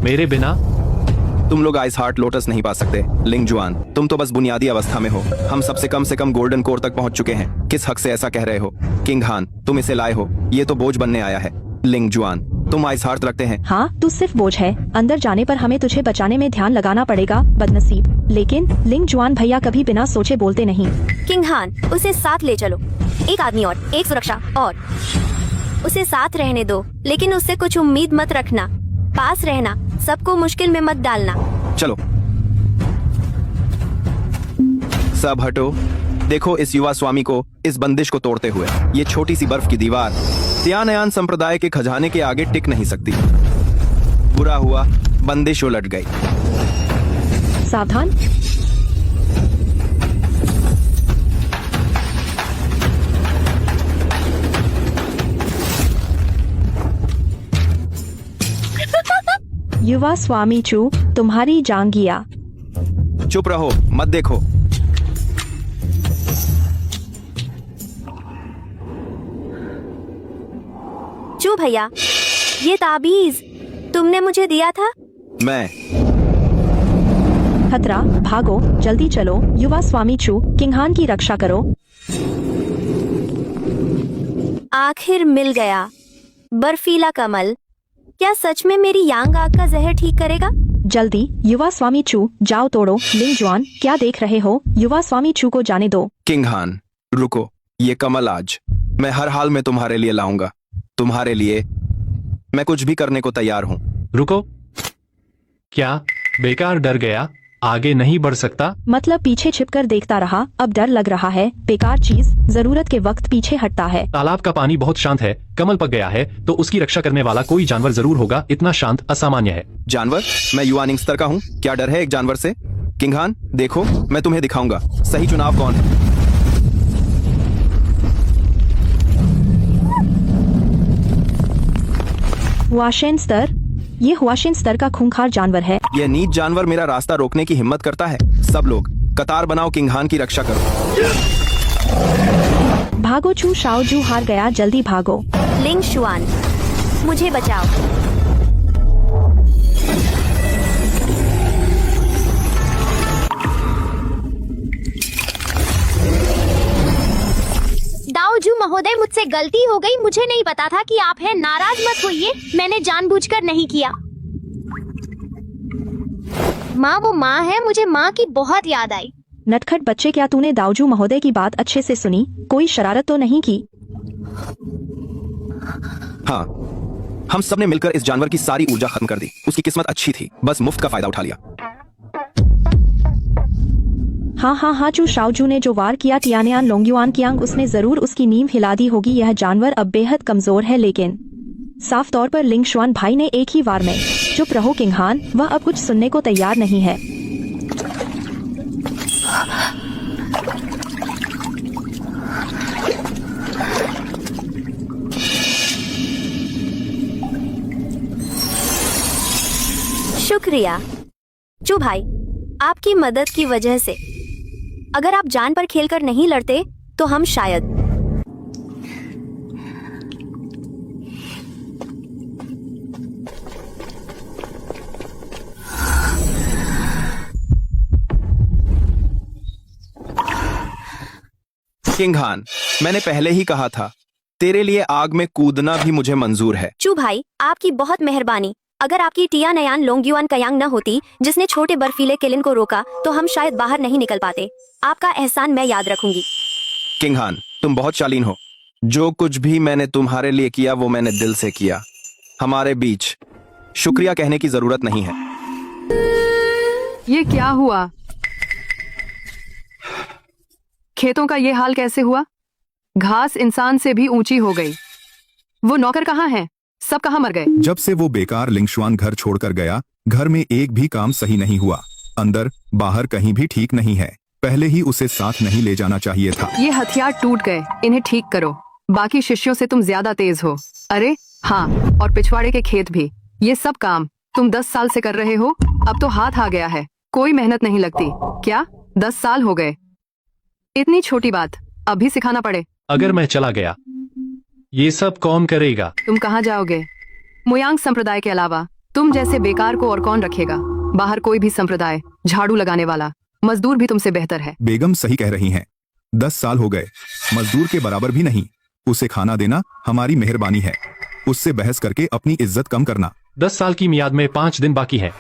मेरे बिना तुम लोग आइस हार्ट लोटस नहीं पा सकते। लिंग जुआन, तुम तो बस बुनियादी अवस्था में हो। हम सबसे से कम गोल्डन कोर तक पहुंच चुके हैं। किस हक से ऐसा कह रहे हो? किंग हान, तुम इसे लाए हो, ये तो बोझ बनने आया है। लिंग जुआन, तुम आइस हार्ट रखते हैं। हाँ, तू सिर्फ बोझ है। अंदर जाने पर हमें तुझे बचाने में ध्यान लगाना पड़ेगा, बदनसीब। लेकिन लिंग जुआन भैया कभी बिना सोचे बोलते नहीं। किंग हान, उसे साथ ले चलो। एक आदमी और एक सुरक्षा, और उसे साथ रहने दो, लेकिन उससे कुछ उम्मीद मत रखना। पास रहना, सबको मुश्किल में मत डालना। चलो सब हटो। देखो इस युवा स्वामी को, इस बंदिश को तोड़ते हुए। ये छोटी सी बर्फ की दीवार त्यानयान संप्रदाय के खजाने के आगे टिक नहीं सकती। बुरा हुआ, बंदिश उलट गई। सावधान। युवा स्वामी चू, तुम्हारी जांगिया। चुप रहो, मत देखो। चू भैया, ये ताबीज तुमने मुझे दिया था। मैं खतरा, भागो, जल्दी चलो। युवा स्वामी चू, किंगहान की रक्षा करो। आखिर मिल गया। बर्फीला कमल, क्या सच में मेरी यांग आग का जहर ठीक करेगा? जल्दी युवा स्वामी चू, जाओ तोड़ो। लिंग जुआन, क्या देख रहे हो? युवा स्वामी चू को जाने दो। किंग हान, रुको। ये कमल आज मैं हर हाल में तुम्हारे लिए लाऊंगा। तुम्हारे लिए मैं कुछ भी करने को तैयार हूँ। रुको। क्या बेकार डर गया? आगे नहीं बढ़ सकता? मतलब पीछे छिपकर देखता रहा, अब डर लग रहा है। बेकार चीज जरूरत के वक्त पीछे हटता है। तालाब का पानी बहुत शांत है, कमल पक गया है, तो उसकी रक्षा करने वाला कोई जानवर जरूर होगा। इतना शांत असामान्य है। जानवर? मैं युवानिंग स्तर का हूँ, क्या डर है एक जानवर से? किंग हान, देखो, मैं तुम्हें दिखाऊंगा सही चुनाव कौन है। हुआशेन स्तर, ये हुआशेन स्तर का खूंखार जानवर है। यह नीच जानवर मेरा रास्ता रोकने की हिम्मत करता है। सब लोग कतार बनाओ, किंग हान की रक्षा करो। भागो चू, शाओजू हार गया, जल्दी भागो। लिंग शुआन, मुझे बचाओ। दाओजू महोदय, मुझसे गलती हो गई। मुझे नहीं पता था कि आप हैं। नाराज मत होइए, मैंने जानबूझकर नहीं किया। माँ वो माँ है, मुझे माँ की बहुत याद आई। नटखट बच्चे, क्या तूने दाऊजू महोदय की बात अच्छे से सुनी? कोई शरारत तो नहीं की? हाँ, हम सब ने मिलकर इस जानवर की सारी ऊर्जा खत्म कर दी। उसकी किस्मत अच्छी थी, बस मुफ्त का फायदा उठा लिया। हाँ चू, शाओजू ने जो वार किया टियानयान लोंग्युआन कियांग, उसने जरूर उसकी नींव हिला दी होगी। यह जानवर अब बेहद कमजोर है, लेकिन साफ तौर पर लिंग शुआन भाई ने एक ही वार में। चुप रहो किंग हान, वह अब कुछ सुनने को तैयार नहीं है। शुक्रिया चू भाई, आपकी मदद की वजह से। अगर आप जान पर खेलकर नहीं लड़ते तो हम शायद। किंग हान, मैंने पहले ही कहा था, तेरे लिए आग में कूदना भी मुझे मंजूर है। चू भाई, आपकी बहुत मेहरबानी। अगर आपकी टियानयान लोंग्युआन कयांग न होती, जिसने छोटे बर्फीले किलिन को रोका, तो हम शायद बाहर नहीं निकल पाते। आपका एहसान मैं याद रखूंगी। किंग हान, तुम बहुत शालीन हो। जो कुछ भी मैंने तुम्हारे लिए किया वो मैंने दिल से किया। हमारे बीच शुक्रिया कहने की जरूरत नहीं है। ये क्या हुआ? खेतों का ये हाल कैसे हुआ? घास इंसान से भी ऊंची हो गई। वो नौकर कहाँ हैं? सब कहाँ मर गए? जब से वो बेकार लिंगशुआन घर छोड़कर गया, घर में एक भी काम सही नहीं हुआ। अंदर बाहर कहीं भी ठीक नहीं है। पहले ही उसे साथ नहीं ले जाना चाहिए था। ये हथियार टूट गए, इन्हें ठीक करो। बाकी शिष्यों से तुम ज्यादा तेज हो। अरे हाँ, और पिछवाड़े के खेत भी। ये सब काम तुम 10 साल से कर रहे हो। अब तो हाथ आ गया है, कोई मेहनत नहीं लगती। क्या 10 साल हो गए? इतनी छोटी बात अभी सिखाना पड़े? अगर मैं चला गया, ये सब कौन करेगा? तुम कहाँ जाओगे? मुयांग संप्रदाय के अलावा तुम जैसे बेकार को और कौन रखेगा। बाहर कोई भी संप्रदाय, झाड़ू लगाने वाला मजदूर भी तुमसे बेहतर है। बेगम सही कह रही हैं। 10 साल हो गए, मजदूर के बराबर भी नहीं। उसे खाना देना हमारी मेहरबानी है। उससे बहस करके अपनी इज्जत कम करना। 10 साल की मियाद में 5 दिन बाकी है।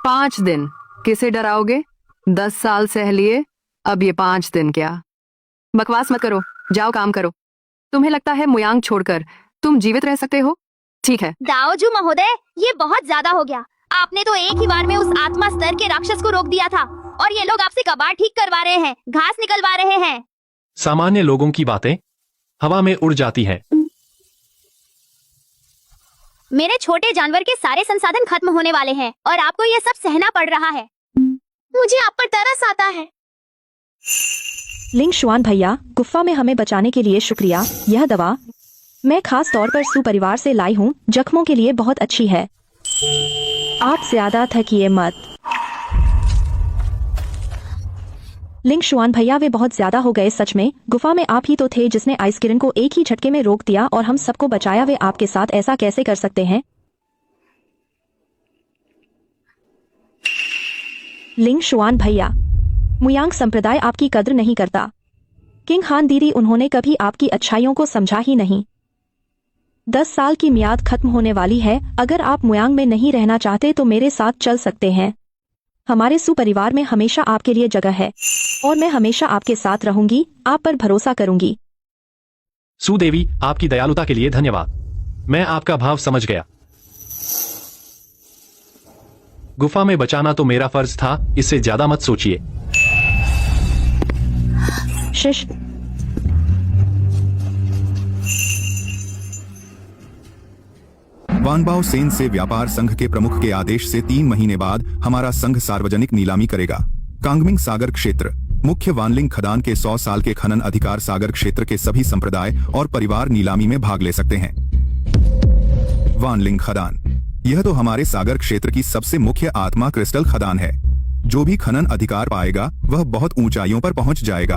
5 दिन? किसे डराओगे? 10 साल सह लिए, अब ये 5 दिन क्या? बकवास मत करो, जाओ काम करो। तुम्हें लगता है मुयांग छोड़कर तुम जीवित रह सकते हो? ठीक है। दाओजू महोदय, ये बहुत ज्यादा हो गया। आपने तो एक ही बार में उस आत्मा स्तर के राक्षस को रोक दिया था, और ये लोग आपसे कबाड़ ठीक करवा रहे हैं, घास निकलवा रहे हैं। सामान्य लोगों की बातें हवा में उड़ जाती हैं। मेरे छोटे जानवर के सारे संसाधन खत्म होने वाले हैं, और आपको ये सब सहना पड़ रहा है। मुझे आप पर तरस आता है। लिंग शुआन भैया, गुफा में हमें बचाने के लिए शुक्रिया। यह दवा मैं खास तौर पर सू परिवार से लाई हूँ, जख्मों के लिए बहुत अच्छी है। आप ज्यादा थकिए मत। लिंग शुआन भैया, वे बहुत ज्यादा हो गए सच में। गुफा में आप ही तो थे जिसने आइस किरण को एक ही झटके में रोक दिया और हम सबको बचाया। वे आपके साथ ऐसा कैसे कर सकते हैं? लिंग शुआन भैया, मुयांग संप्रदाय आपकी कद्र नहीं करता। किंग हान दीदी, उन्होंने कभी आपकी अच्छाइयों को समझा ही नहीं। 10 साल की मियाद खत्म होने वाली है। अगर आप मुयांग में नहीं रहना चाहते तो मेरे साथ चल सकते हैं। हमारे सु परिवार में हमेशा आपके लिए जगह है, और मैं हमेशा आपके साथ रहूंगी, आप पर भरोसा करूंगी। सुदेवी, आपकी दयालुता के लिए धन्यवाद। मैं आपका भाव समझ गया। गुफा में बचाना तो मेरा फर्ज था, इससे ज्यादा मत सोचिए। शिश, वानबाओ सेन से व्यापार संघ के प्रमुख के आदेश से 3 महीने बाद हमारा संघ सार्वजनिक नीलामी करेगा। कांगमिंग सागर क्षेत्र, मुख्य वानलिंग खदान के 100 साल के खनन अधिकार सागर क्षेत्र के सभी संप्रदाय और परिवार नीलामी में भाग ले सकते हैं। वानलिंग खदान, यह तो हमारे सागर क्षेत्र की सबसे मुख्य आत्मा क्रिस्टल खदान है। जो भी खनन अधिकार पाएगा वह बहुत ऊंचाइयों पर पहुंच जाएगा।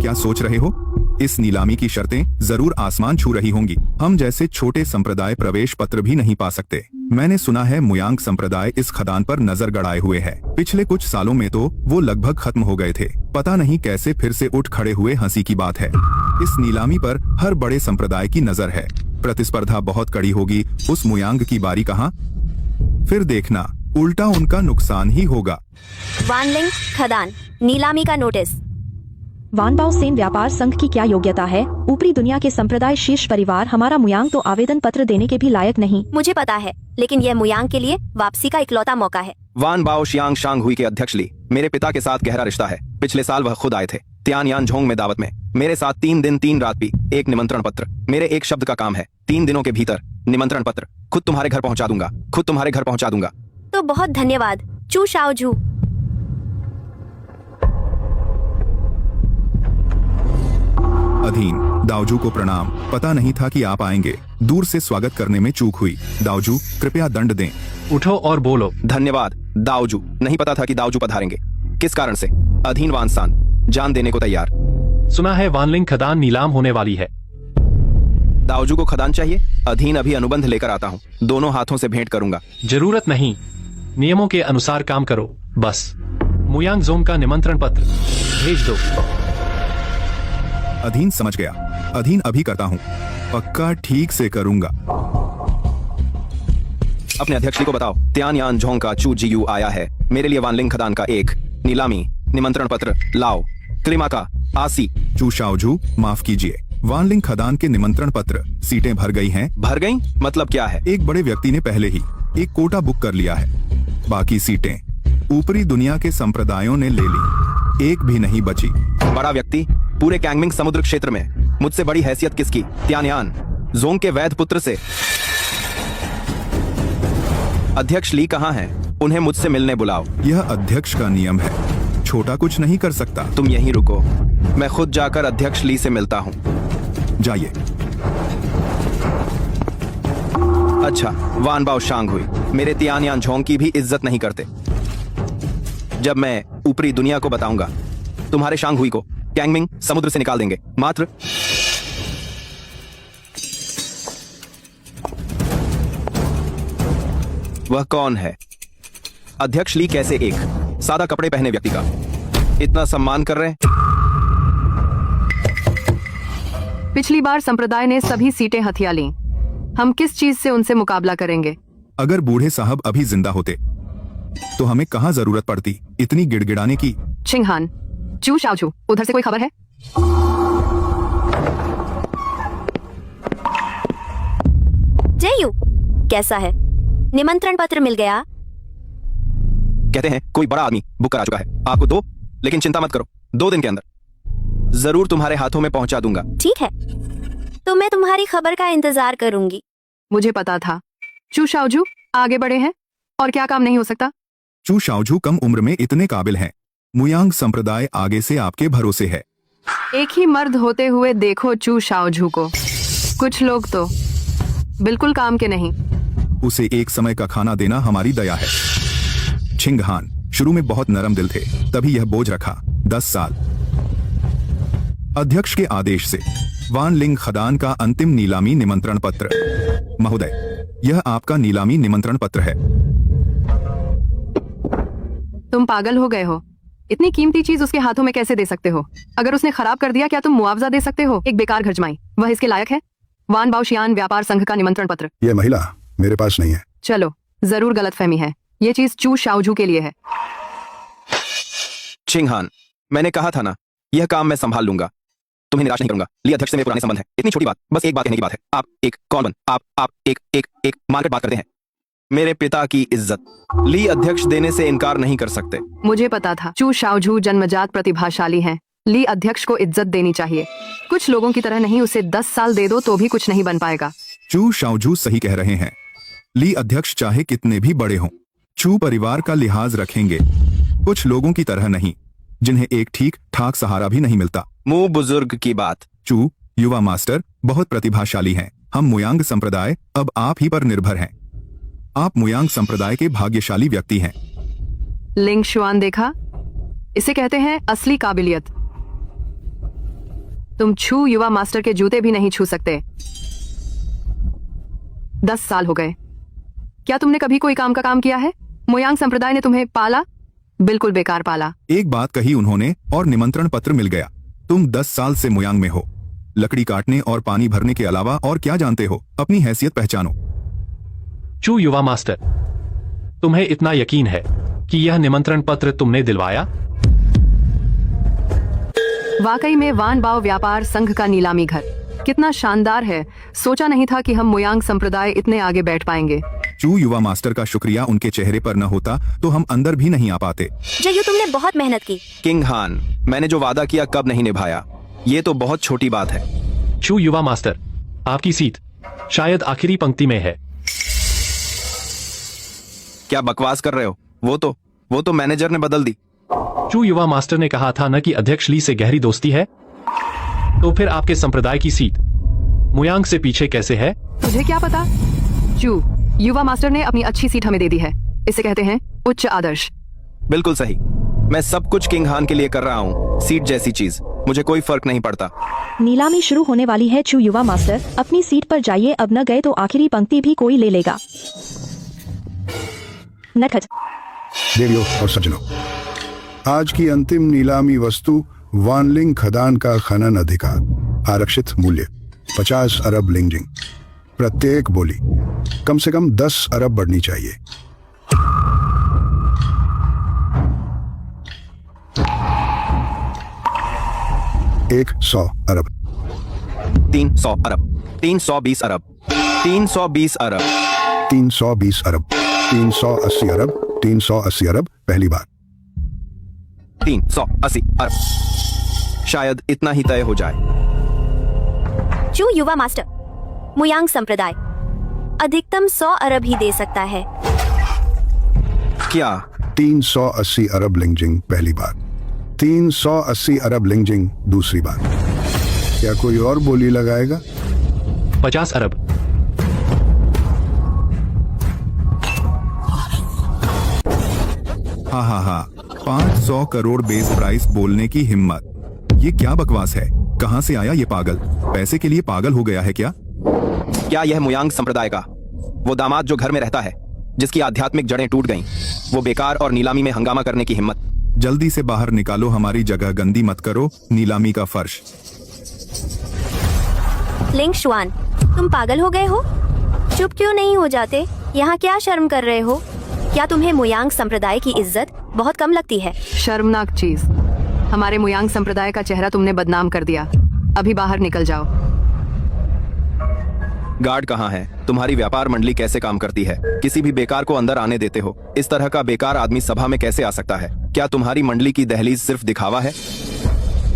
क्या सोच रहे हो? इस नीलामी की शर्तें जरूर आसमान छू रही होंगी। हम जैसे छोटे संप्रदाय प्रवेश पत्र भी नहीं पा सकते। मैंने सुना है मुयांग संप्रदाय इस खदान पर नजर गड़ाए हुए है। पिछले कुछ सालों में तो वो लगभग खत्म हो गए थे। पता नहीं कैसे फिर से उठ खड़े हुए, हंसी की बात है। इस नीलामी पर हर बड़े संप्रदाय की नजर है। प्रतिस्पर्धा बहुत कड़ी होगी। उस मुयांग की बारी कहाँ? फिर देखना, उल्टा उनका नुकसान ही होगा। वानलिंग खदान नीलामी का नोटिस। वानबाओ सेन व्यापार संघ की क्या योग्यता है? ऊपरी दुनिया के संप्रदाय शीर्ष परिवार, हमारा मुयांग तो आवेदन पत्र देने के भी लायक नहीं। मुझे पता है, लेकिन यह मुयांग के लिए वापसी का इकलौता मौका है। वान बाओ शियांग शांग हुई के अध्यक्ष ली मेरे पिता के साथ गहरा रिश्ता है। पिछले साल वह खुद आए थे त्यान यान झोंग में दावत में। मेरे साथ 3 दिन 3 रात भी। एक निमंत्रण पत्र मेरे एक शब्द का काम है। 3 दिनों के भीतर निमंत्रण पत्र खुद तुम्हारे घर पहुंचा दूंगा। खुद तुम्हारे घर पहुंचा दूंगा। तो बहुत धन्यवाद चू शाओ झू। अधीन, दाऊजू को प्रणाम। पता नहीं था कि आप आएंगे। दूर से स्वागत करने में चूक हुई। दाऊजू, कृपया दंड दें। उठो और बोलो। धन्यवाद दाऊजू। नहीं पता था कि दाऊजू पधारेंगे। किस कारण से? अधीन वानसान जान देने को तैयार। सुना है वानलिंग खदान नीलाम होने वाली है। दाऊजू को खदान चाहिए? अधीन अभी अनुबंध लेकर आता हूँ, दोनों हाथों से भेंट करूंगा। जरूरत नहीं, नियमों के अनुसार काम करो बस। मुयांग जोंग का निमंत्रण पत्र भेज दो। अधीन समझ गया। अधीन अभी करता हूँ, पक्का ठीक से करूंगा। अपने अध्यक्ष जी को बताओ त्यान यान झोंग का चू जीयू आया है। मेरे लिए वानलिंग खदान का एक नीलामी निमंत्रण पत्र लाओ। क्लिमा का आसी। चू शाओजू, माफ कीजिए। वानलिंग खदान के निमंत्रण पत्र। सीटें भर गई हैं। भर गई मतलब क्या है? एक बड़े व्यक्ति ने पहले ही एक कोटा बुक कर लिया है। बाकी सीटें ऊपरी दुनिया के संप्रदायों ने ले ली, एक भी नहीं बची। बड़ा व्यक्ति? पूरे कैंगमिंग समुद्र क्षेत्र में मुझसे बड़ी हैसियत किसकी? त्यानयान जोंग के वैध पुत्र से। अध्यक्ष ली कहाँ हैं? उन्हें मुझसे मिलने बुलाओ। यह अध्यक्ष का नियम है, छोटा कुछ नहीं कर सकता। तुम यहीं रुको, मैं खुद जाकर अध्यक्ष ली से मिलता हूँ। जाइए। अच्छा, वानबाओ शांग हुई मेरे त्यानयान झोंग की भी इज्जत नहीं करते। जब मैं ऊपरी दुनिया को बताऊंगा, तुम्हारे शांग हुई को कैंगमिंग समुद्र से निकाल देंगे। मात्र वह कौन है? अध्यक्ष ली कैसे एक सादा कपड़े पहने व्यक्ति का इतना सम्मान कर रहे हैं? पिछली बार संप्रदाय ने सभी सीटें हथिया लीं। हम किस चीज से उनसे मुकाबला करेंगे? अगर बूढ़े साहब अभी जिंदा होते तो हमें कहाँ जरूरत पड़ती इतनी गिड़गिड़ाने की। चिंगहान, चू शाओचू, उधर से कोई खबर है? जयू, कैसा है? निमंत्रण पत्र मिल गया? कहते हैं कोई बड़ा आदमी बुक करा चुका है आपको 2, लेकिन चिंता मत करो, 2 दिन के अंदर जरूर तुम्हारे हाथों में पहुंचा दूंगा। ठीक है, तो मैं तुम्हारी खबर का इंतजार करूंगी। मुझे पता था चू शाओजू आगे बढ़े हैं और क्या काम नहीं हो सकता। चू शाओजू कम उम्र में इतने काबिल हैं। मुयांग संप्रदाय आगे से आपके भरोसे है। एक ही मर्द होते हुए देखो चू शाओजू को। कुछ लोग तो बिल्कुल काम के नहीं। उसे एक समय का खाना देना हमारी दया है। छिंगहान शुरू में बहुत नरम दिल थे, तभी यह बोझ रखा। 10 साल। अध्यक्ष के आदेश से वानलिंग खदान का अंतिम नीलामी निमंत्रण पत्र। महोदय, यह आपका नीलामी निमंत्रण पत्र है। तुम पागल हो गए हो? इतनी कीमती चीज उसके हाथों में कैसे दे सकते हो? अगर उसने खराब कर दिया क्या तुम मुआवजा दे सकते हो? एक बेकार घर जमाई, वह इसके लायक है? वान बाओशियान व्यापार संघ का निमंत्रण पत्र। ये महिला मेरे पास नहीं है। चलो, जरूर गलतफहमी है। ये चीज चू शाओजू के लिए है। चिंगहान, मैंने कहा था ना, यह काम मैं संभाल लूंगा। तुम्हें निराश नहीं करूंगा। ली अध्यक्ष से मेरे पुराने संबंध है। इतनी छोटी बात, बस एक बात कहने की बात है। आप एक कौन बन आप एक मार्केट बात करते हैं। मेरे पिता की इज्जत ली अध्यक्ष देने से इनकार नहीं कर सकते। मुझे पता था चू शाओजू जन्मजात प्रतिभाशाली हैं। ली अध्यक्ष को इज्जत देनी चाहिए। कुछ लोगों की तरह नहीं, उसे 10 साल दे दो तो भी कुछ नहीं बन पाएगा। चू शाओजू सही कह रहे हैं। ली अध्यक्ष चाहे कितने भी बड़े हों, चू परिवार का लिहाज रखेंगे। कुछ लोगों की तरह नहीं, जिन्हें एक ठीक ठाक सहारा भी नहीं मिलता। मुंह बुजुर्ग की बात। चू युवा मास्टर बहुत प्रतिभाशाली हैं। हम मुयांग संप्रदाय अब आप ही पर निर्भर हैं। आप मुयांग संप्रदाय के भाग्यशाली व्यक्ति हैं। लिंग शुआन देखा? इसे कहते हैं असली काबिलियत। तुम छू युवा मास्टर के जूते भी नहीं छू सकते। 10 साल हो गए। क्या तुमने कभी कोई काम का काम किया है? मुयांग संप्रदाय ने तुम्हें पाला? बिल्कुल बेकार पाला। एक बात कही उन्होंने और निमंत्रण पत्र मिल गया। तुम 10 साल से मुयांग में हो। लकड़ी काटने और पानी भरने के अलावा और क्या जानते हो? अपनी हैसियत पहचानो। चू युवा मास्टर, तुम्हें इतना यकीन है कि यह निमंत्रण पत्र तुमने दिलवाया? वाकई में वान बाओ व्यापार संघ का नीलामी घर कितना शानदार है। सोचा नहीं था कि हम मुयांग संप्रदाय इतने आगे बैठ पाएंगे। चू युवा मास्टर का शुक्रिया उनके चेहरे पर न होता तो हम अंदर भी नहीं आ पाते। जयू, तुमने बहुत मेहनत की। किंगहान, मैंने जो वादा किया कब नहीं निभाया, ये तो बहुत छोटी बात है। चू युवा मास्टर, आपकी सीट शायद आखिरी पंक्ति में है। क्या बकवास कर रहे हो? वो तो मैनेजर ने बदल दी। चू युवा मास्टर ने कहा था न कि अध्यक्ष ली से गहरी दोस्ती है। तो फिर आपके संप्रदाय की सीट मुयांग से पीछे कैसे है? तुझे क्या पता? चू युवा मास्टर ने अपनी अच्छी सीट हमें दे दी है। इसे कहते हैं उच्च आदर्श। बिल्कुल सही। मैं सब कुछ किंगहान के लिए कर रहा हूँ। सीट जैसी चीज, मुझे कोई फर्क नहीं पड़ता। नीलामी शुरू होने वाली है। चू युवा मास्टर, अपनी सीट पर जाइए। अब न गए तो आखिरी पंक्ति भी कोई ले लेगा। नटखट। देवियों और सज्जनों, आज की अंतिम नीलामी वस्तु वानलिंग खदान का खनन अधिकार। आरक्षित मूल्य 50 अरब लिंगजिंग। प्रत्येक बोली कम से कम 10 अरब बढ़नी चाहिए। एक 100 अरब। 300 अरब। 320 अरब। 320 अरब। 320 अरब। 380 अरब। 380 अरब पहली बार। 380 अरब। शायद इतना ही तय हो जाए। चू युवा मास्टर, मुयांग संप्रदाय अधिकतम 100 अरब ही दे सकता है। क्या? 380 अरब लिंगजिंग पहली बार। 380 अरब लिंगजिंग दूसरी बार। क्या कोई और बोली लगाएगा? 50 अरब। हा 500 करोड़ बेस प्राइस बोलने की हिम्मत। ये क्या बकवास है? कहाँ से आया ये पागल? पैसे के लिए पागल हो गया है क्या? क्या यह मुयांग संप्रदाय का वो दामाद जो घर में रहता है जिसकी आध्यात्मिक जड़ें टूट गईं। वो बेकार और नीलामी में हंगामा करने की हिम्मत। जल्दी से बाहर निकालो, हमारी जगह गंदी मत करो। नीलामी का फर्श। लिंग शुआन, तुम पागल हो गए हो? चुप क्यों नहीं हो जाते? यहाँ क्या शर्म कर रहे हो? क्या तुम्हें मुयांग संप्रदाय की इज्जत बहुत कम लगती है? शर्मनाक चीज। हमारे मुयांग संप्रदाय का चेहरा तुमने बदनाम कर दिया। अभी बाहर निकल जाओ। गार्ड कहाँ है? तुम्हारी व्यापार मंडली कैसे काम करती है? किसी भी बेकार को अंदर आने देते हो? इस तरह का बेकार आदमी सभा में कैसे आ सकता है? क्या तुम्हारी मंडली की दहलीज सिर्फ दिखावा है?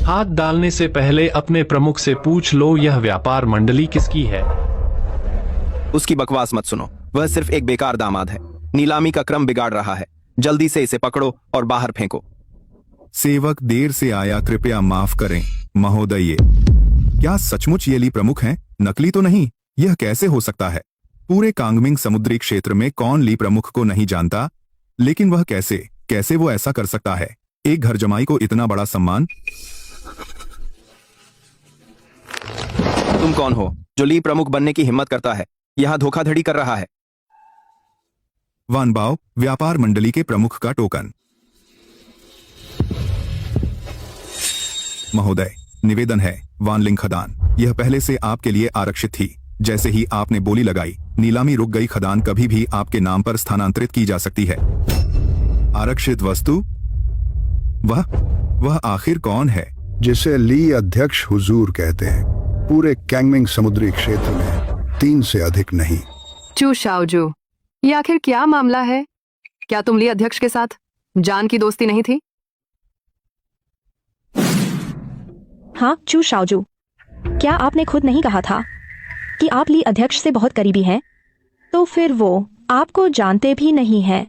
हाथ डालने से पहले अपने प्रमुख से पूछ लो यह व्यापार मंडली किसकी है। उसकी बकवास मत सुनो। वह सिर्फ एक बेकार दामाद है। नीलामी का क्रम बिगाड़ रहा है। जल्दी से इसे पकड़ो और बाहर फेंको। सेवक देर से आया, कृपया माफ करें महोदय। क्या सचमुच ये ली प्रमुख हैं? नकली तो नहीं? यह कैसे हो सकता है? पूरे कांगमिंग समुद्री क्षेत्र में कौन ली प्रमुख को नहीं जानता? लेकिन वह कैसे वो ऐसा कर सकता है? एक घर जमाई को इतना बड़ा सम्मान? तुम कौन हो जो ली प्रमुख बनने की हिम्मत करता है? यहाँ धोखाधड़ी कर रहा है। वानबाओ, व्यापार मंडली के प्रमुख का टोकन। महोदय, निवेदन है, वानलिंग खदान यह पहले से आपके लिए आरक्षित थी। जैसे ही आपने बोली लगाई, नीलामी रुक गई। खदान कभी भी आपके नाम पर स्थानांतरित की जा सकती है। आरक्षित वस्तु? वह आखिर कौन है? जिसे ली अध्यक्ष हुजूर कहते हैं। पूरे कैंगमिंग समुद्री क्षेत्र में 3 से अधिक नहीं। चू शाओजू, ये आखिर क्या मामला है? क्या तुम ली अध्यक्ष के साथ जान की दोस्ती नहीं थी? हाँ चू शाओजू, क्या आपने खुद नहीं कहा था कि आप ली अध्यक्ष से बहुत करीबी हैं? तो फिर वो आपको जानते भी नहीं हैं।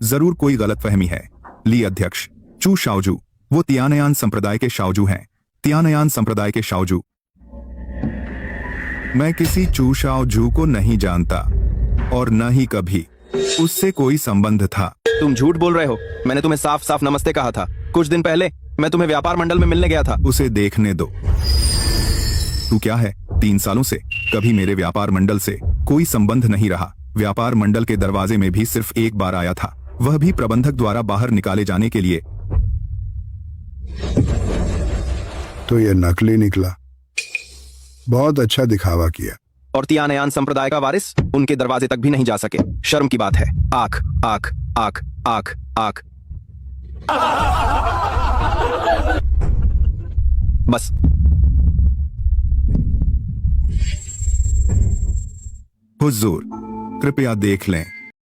जरूर कोई गलतफहमी है। ली अध्यक्ष चू शाओजू वो तियानयान संप्रदाय के शाओजू हैं। तियानयान संप्रदाय के शाओजू। मैं किसी चू शाओजू को नहीं जानता और न ही कभी उससे कोई संबंध था। तुम झूठ बोल रहे हो। मैंने तुम्हें साफ साफ नमस्ते कहा था। कुछ दिन पहले मैं तुम्हें व्यापार मंडल में मिलने गया था। उसे देखने दो। तू क्या है? 3 सालों से कभी मेरे व्यापार मंडल से कोई संबंध नहीं रहा। व्यापार मंडल के दरवाजे में भी सिर्फ एक बार आया था, वह भी प्रबंधक द्वारा बाहर निकाले जाने के लिए। तो ये नकली निकला। बहुत अच्छा दिखावा किया। और तियानयान संप्रदाय का वारिस उनके दरवाजे तक भी नहीं जा सके। शर्म की बात है। आंख आंख आंख आंख आंख। बस। हुजूर, कृपया देख लें।